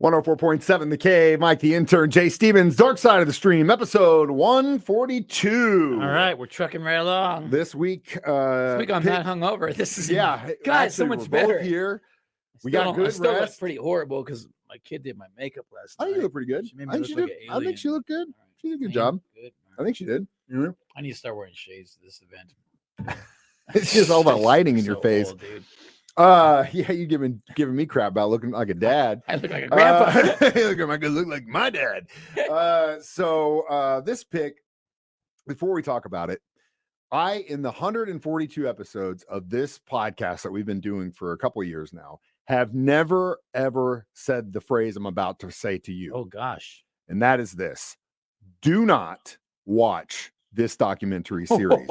104.7 The Cave, Mike the Intern, Jay Stevens, Dark Side of the Stream, episode 142. All right, we're trucking right along. This week I'm not hungover. This is guys, so much we're better. Both here. We still got good still rest. Look pretty horrible because my kid did my makeup last night. I think you look pretty good. I think she did. I think she looked good. She did a good job. Good. I think she did. I need to start wearing shades to this event. It's just all about lighting in your face. Old, dude. Yeah, you giving me crap about looking like a dad. I look like a grandpa. Look like my dad. So this pick, before we talk about it, in the 142 episodes of this podcast that we've been doing for a couple of years now, have never ever said the phrase I'm about to say to you. Oh gosh. And that is this: do not watch this documentary series.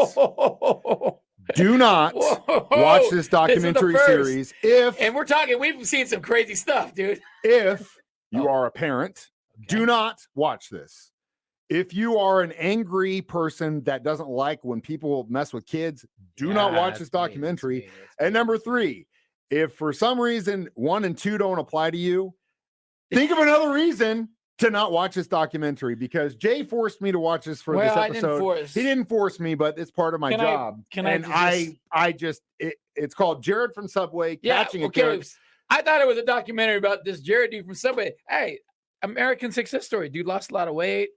Do not watch this documentary series and we've seen some crazy stuff, dude. If you are a parent, do not watch this. If you are an angry person that doesn't like when people mess with kids, do not watch this documentary. And number 3, if for some reason 1 and 2 don't apply to you, think of another reason to not watch this documentary, because Jay forced me to watch this for this episode. He didn't force me, but it's part of my job. It's called Jared from Subway catching a carrot. I thought it was a documentary about this Jared dude from Subway. Hey, American success story. Dude lost a lot of weight.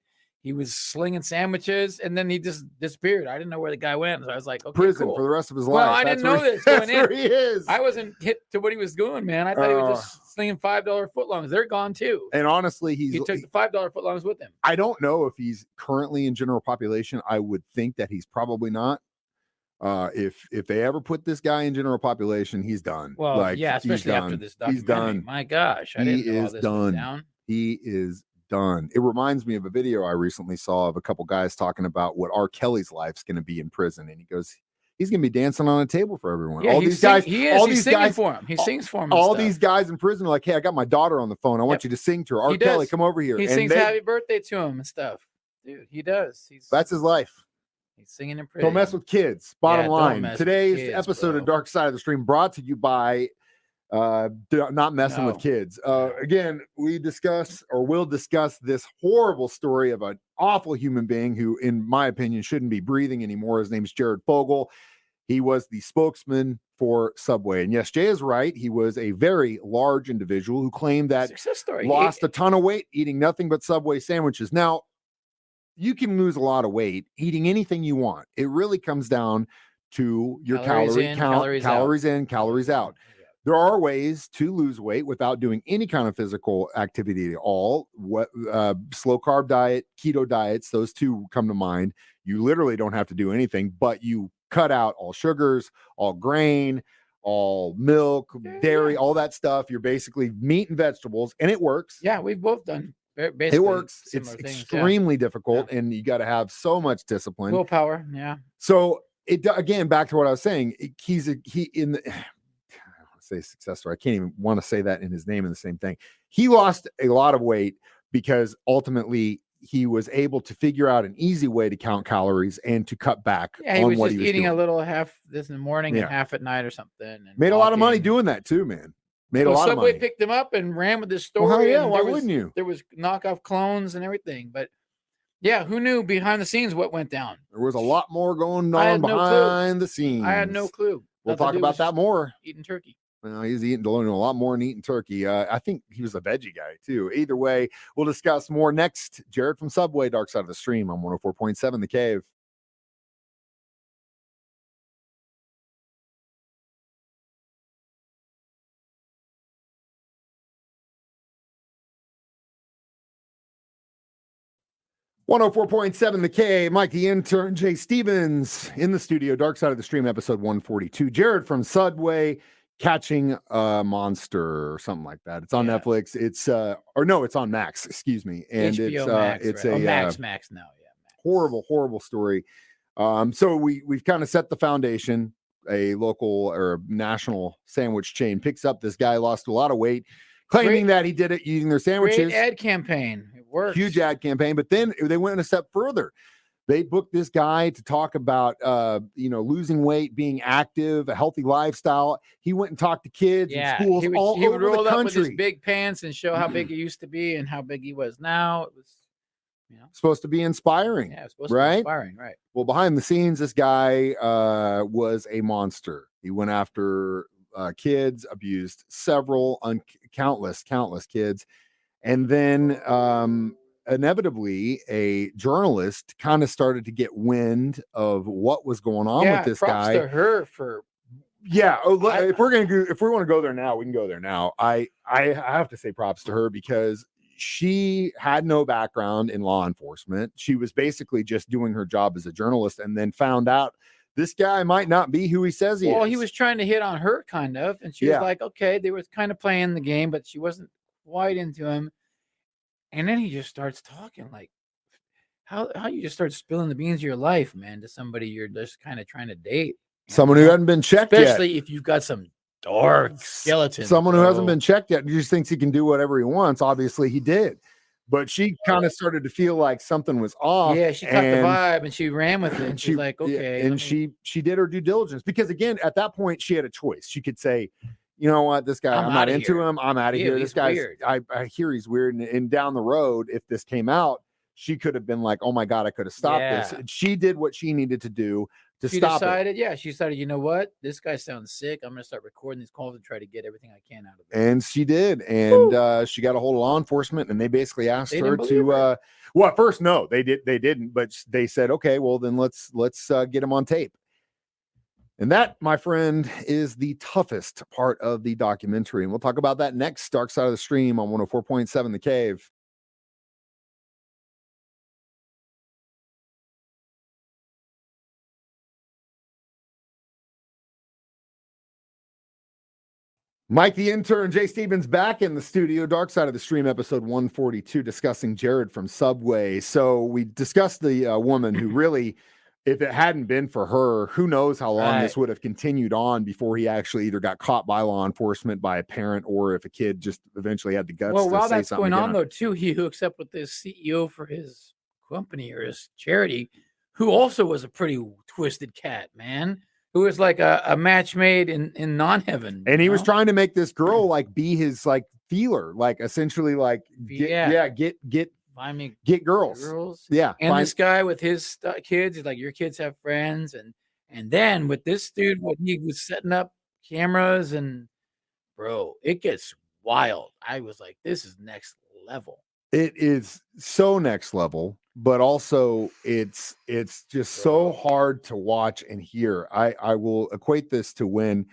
He was slinging sandwiches, and then he just disappeared. I didn't know where the guy went, so I was like, okay, prison cool. for the rest of his life. Well, I didn't know this going in. Where he is. I wasn't hit to what he was doing, man. I thought he was just slinging $5 footlongs. They're gone too. And honestly, he took the $5 footlongs with him. I don't know if he's currently in general population. I would think that he's probably not. If they ever put this guy in general population, he's done. Well, especially after this documentary. He's done. My gosh, I didn't know all this was down. He is done. It reminds me of a video I recently saw of a couple guys talking about what R. Kelly's life's going to be in prison, and he goes, he's going to be dancing on a table for everyone. Yeah, all these guys, he's singing for him. He sings for him. All these guys in prison are like, hey, I got my daughter on the phone. I want you to sing to her. R. Kelly, come over here. He sings happy birthday to him and stuff. Dude, he does. That's his life. He's singing in prison. Don't mess with kids. Bottom line. Today's episode of Dark Side of the Stream brought to you by not messing with kids. Again, we will discuss this horrible story of an awful human being who, in my opinion, shouldn't be breathing anymore. His name's Jared Fogle. He was the spokesman for Subway. And yes, Jay is right. He was a very large individual who claimed that lost a ton of weight eating nothing but Subway sandwiches. Now, you can lose a lot of weight eating anything you want. It really comes down to your calorie count, calories in, calories out. There are ways to lose weight without doing any kind of physical activity at all. Slow carb diet, keto diets, those two come to mind. You literally don't have to do anything, but you cut out all sugars, all grain, all milk, dairy, all that stuff. You're basically meat and vegetables, and it works. Yeah, we've both done. It works. It's extremely difficult, and you got to have so much discipline, willpower. Yeah. So again, back to what I was saying. Say success story. I can't even want to say that in his name in the same thing. He lost a lot of weight because ultimately he was able to figure out an easy way to count calories and to cut back. Yeah, he was eating a little half this in the morning and half at night or something. And made a lot of money doing that too, man. Made a lot of money. Subway picked him up and ran with this story. Well, yeah, why wouldn't you? There was knockoff clones and everything, but yeah, who knew behind the scenes what went down? There was a lot more going on behind the scenes. I had no clue. We'll talk about that more. Eating turkey. Well, he's doing a lot more than eating turkey. I think he was a veggie guy too. Either way, we'll discuss more next. Jared from Subway, Dark Side of the Stream on 104.7 The Cave. .7 The Cave. Mike the Intern, Jay Stevens in the studio. Dark Side of the Stream, episode 142. Jared from Subway catching a monster or something like that. It's on Netflix. It's it's on Max, excuse me. And HBO Max, it's right? a Max now. Yeah. Max. Horrible story. So we've kind of set the foundation. A local or national sandwich chain picks up this guy, lost a lot of weight, claiming that he did it eating their sandwiches. Great ad campaign. It worked. Huge ad campaign. But then they went a step further. They booked this guy to talk about, losing weight, being active, a healthy lifestyle. He went and talked to kids in schools he all would over roll the up with his country. big pants and show how big he used to be and how big he was now. It was, supposed to be inspiring. Yeah, it's supposed to be inspiring, right? Well, behind the scenes, this guy was a monster. He went after kids, abused several, countless kids, and then inevitably a journalist kind of started to get wind of what was going on with this props guy. To her for if we want to go there now, we can go there now. I have to say props to her because she had no background in law enforcement. She was basically just doing her job as a journalist, and then found out this guy might not be who he says he is. Well, he was trying to hit on her kind of, and she was like, okay, they were kind of playing the game, but she wasn't quite into him. And then he just starts talking like how you just start spilling the beans of your life, man, to somebody you're just kind of trying to date. Someone who hadn't been checked especially yet. If you've got some dark skeleton. Someone who hasn't been checked yet. He just thinks he can do whatever he wants. Obviously he did. But she kind of started to feel like something was off. Yeah, she caught the vibe and she ran with it. And she's like, okay. And she did her due diligence because, again, at that point, she had a choice. She could say, you know what, this guy, I'm not into him. I'm out of here. This guy's weird. I hear he's weird. And down the road, if this came out, she could have been like, oh my God, I could have stopped this. And she did what she needed to do to stop it. She decided, you know what? This guy sounds sick. I'm going to start recording these calls and try to get everything I can out of it. And she did. And she got a hold of law enforcement, and they basically asked her to, well, at first, no, they didn't, but they said, okay, well, then let's get him on tape. And that, my friend, is the toughest part of the documentary. And we'll talk about that next. Dark Side of the Stream on 104.7 The Cave. Mike, the intern, Jay Stevens, back in the studio. Dark Side of the Stream, episode 142, discussing Jared from Subway. So we discussed the woman who really, if it hadn't been for her, who knows how long this would have continued on before he actually either got caught by law enforcement, by a parent, or if a kid just eventually had the guts to say something. Well, while that's going on, though, too, he hooks up with this CEO for his company or his charity, who also was a pretty twisted cat, man. Who was like a match made in non-heaven. And he was trying to make this girl like be his like feeler, like essentially like get girls. Yeah. And this guy with his kids, he's like, your kids have friends. And then with this dude, when he was setting up cameras and bro, it gets wild. I was like, this is next level. It is so next level, but also it's just so hard to watch and hear. I will equate this to when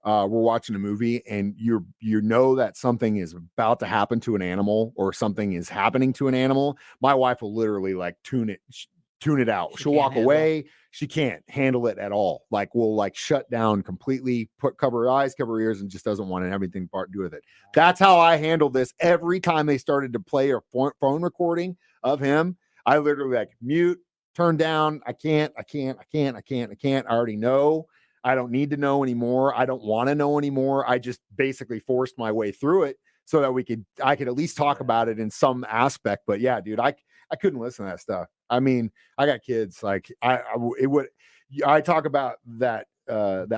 we're watching a movie and you know that something is about to happen to an animal or something is happening to an animal. My wife will literally like tune it out. She'll walk away. She can't handle it at all. Like we'll like shut down completely, cover her eyes, cover her ears, and just doesn't want to have anything to do with it. That's how I handle this. Every time they started to play a phone recording of him, I literally like mute, turn down. I can't. I already know. I don't need to know anymore. I don't want to know anymore. I just basically forced my way through it so that I could at least talk about it in some aspect. But yeah, dude, I couldn't listen to that stuff. I mean, I got kids. Like I talk about that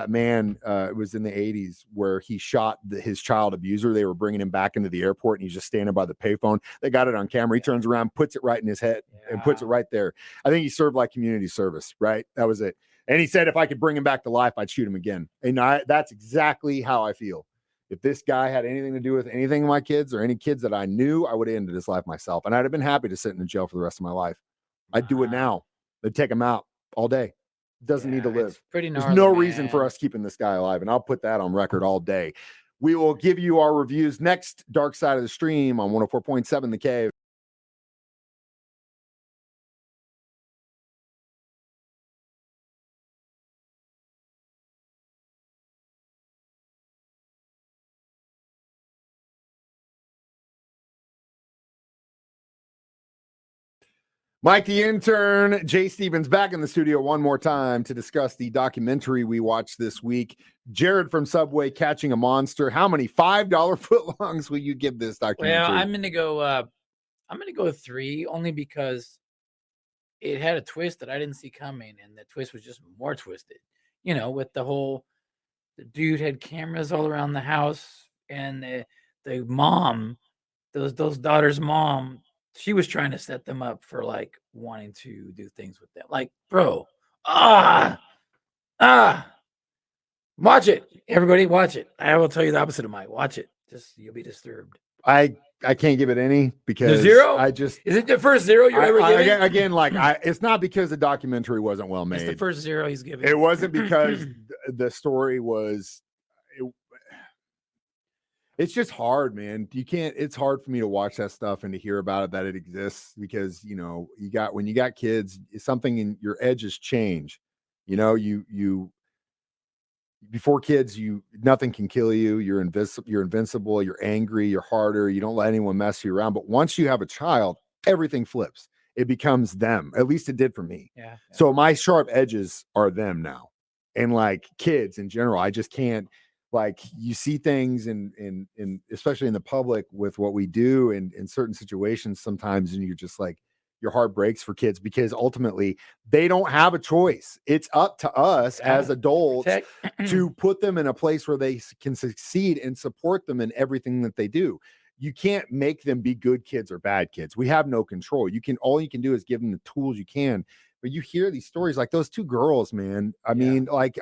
man. It was in the 80s where he shot his child abuser. They were bringing him back into the airport, and he's just standing by the payphone. They got it on camera. He turns around, puts it right in his head, and puts it right there. I think he served like community service. Right, that was it. And he said, if I could bring him back to life, I'd shoot him again. And that's exactly how I feel. If this guy had anything to do with anything of my kids or any kids that I knew, I would have ended his life myself. And I'd have been happy to sit in jail for the rest of my life. I'd do it now. They'd take him out all day. Doesn't need to live. There's no reason for us keeping this guy alive. And I'll put that on record all day. We will give you our reviews next. Dark Side of the Stream on 104.7 The Cave. Mike, the intern, Jay Stevens, back in the studio one more time to discuss the documentary we watched this week. Jared from Subway, Catching a Monster. How many $5 footlongs will you give this documentary? Well, I'm gonna go 3, only because it had a twist that I didn't see coming, and the twist was just more twisted. You know, with the dude had cameras all around the house, and the mom, those daughter's mom, she was trying to set them up for like wanting to do things with them. Like, bro, watch it, everybody, watch it. I will tell you the opposite of Mike. Watch it, just you'll be disturbed. I can't give it any because the zero. Is it the first zero you're ever giving? Again, like it's not because the documentary wasn't well made. It's the first zero he's giving. It wasn't because the story was. It's just hard, man. It's hard for me to watch that stuff and to hear about it, that it exists, because when you got kids, something in your edges change. Before kids, nothing can kill you. You're invincible. You're angry. You're harder. You don't let anyone mess you around. But once you have a child, everything flips. It becomes them. At least it did for me. Yeah. So my sharp edges are them now, and like kids in general, I just can't. Like, you see things in especially in the public with what we do in certain situations sometimes, and you're just like, your heart breaks for kids, because ultimately they don't have a choice. It's up to us as adults to put them in a place where they can succeed and support them in everything that they do. You can't make them be good kids or bad kids. We have no control. All you can do is give them the tools you can. But you hear these stories like those two girls, man. I mean, like,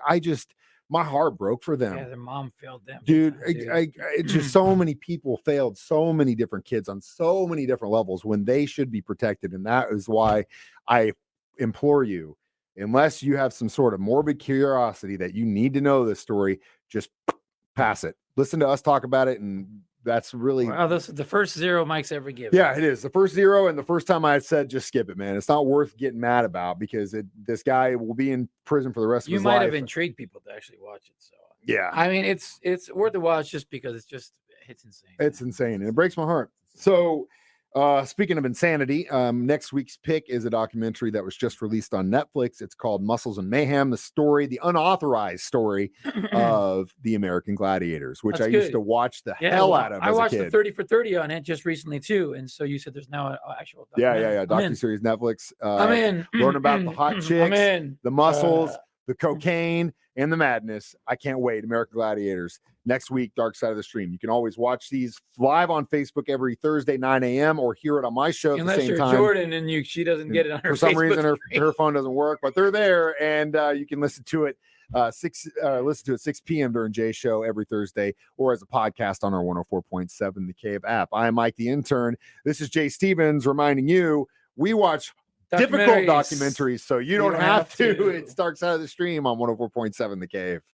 my heart broke for them. Yeah, their mom failed them. Dude, it's just so many people failed so many different kids on so many different levels when they should be protected. And that is why I implore you, unless you have some sort of morbid curiosity that you need to know this story, just pass it. Listen to us talk about it, and that's really this is the first zero Mike's ever given. Yeah, it is the first zero, and the first time I said just skip it, man. It's not worth getting mad about, because this guy will be in prison for the rest of his life. You might have intrigued people to actually watch it. So yeah, I mean, it's worth a watch just because it's insane. It's insane, and it breaks my heart. So speaking of insanity, next week's pick is a documentary that was just released on Netflix. It's called Muscles and Mayhem, the unauthorized story of the American Gladiators, which used to watch the hell out of. I watched the 30 for 30 on it just recently too, and so you said there's now an actual documentary. Docuseries Netflix. I'm in. Learn about the hot chicks, the muscles, the cocaine, and the madness. I can't wait. American Gladiators. Next week, Dark Side of the Stream. You can always watch these live on Facebook every Thursday, 9 a.m. or hear it on my show at the same time. Jordan and she doesn't get it on her For some Facebook reason, her phone doesn't work, but they're there, and you can listen to it 6 p.m. during Jay's show every Thursday, or as a podcast on our 104.7 The Cave app. I'm Mike the Intern. This is Jay Stevens reminding you, we watch difficult documentaries, so you don't have to. It's Dark Side of the Stream on 104.7 The Cave.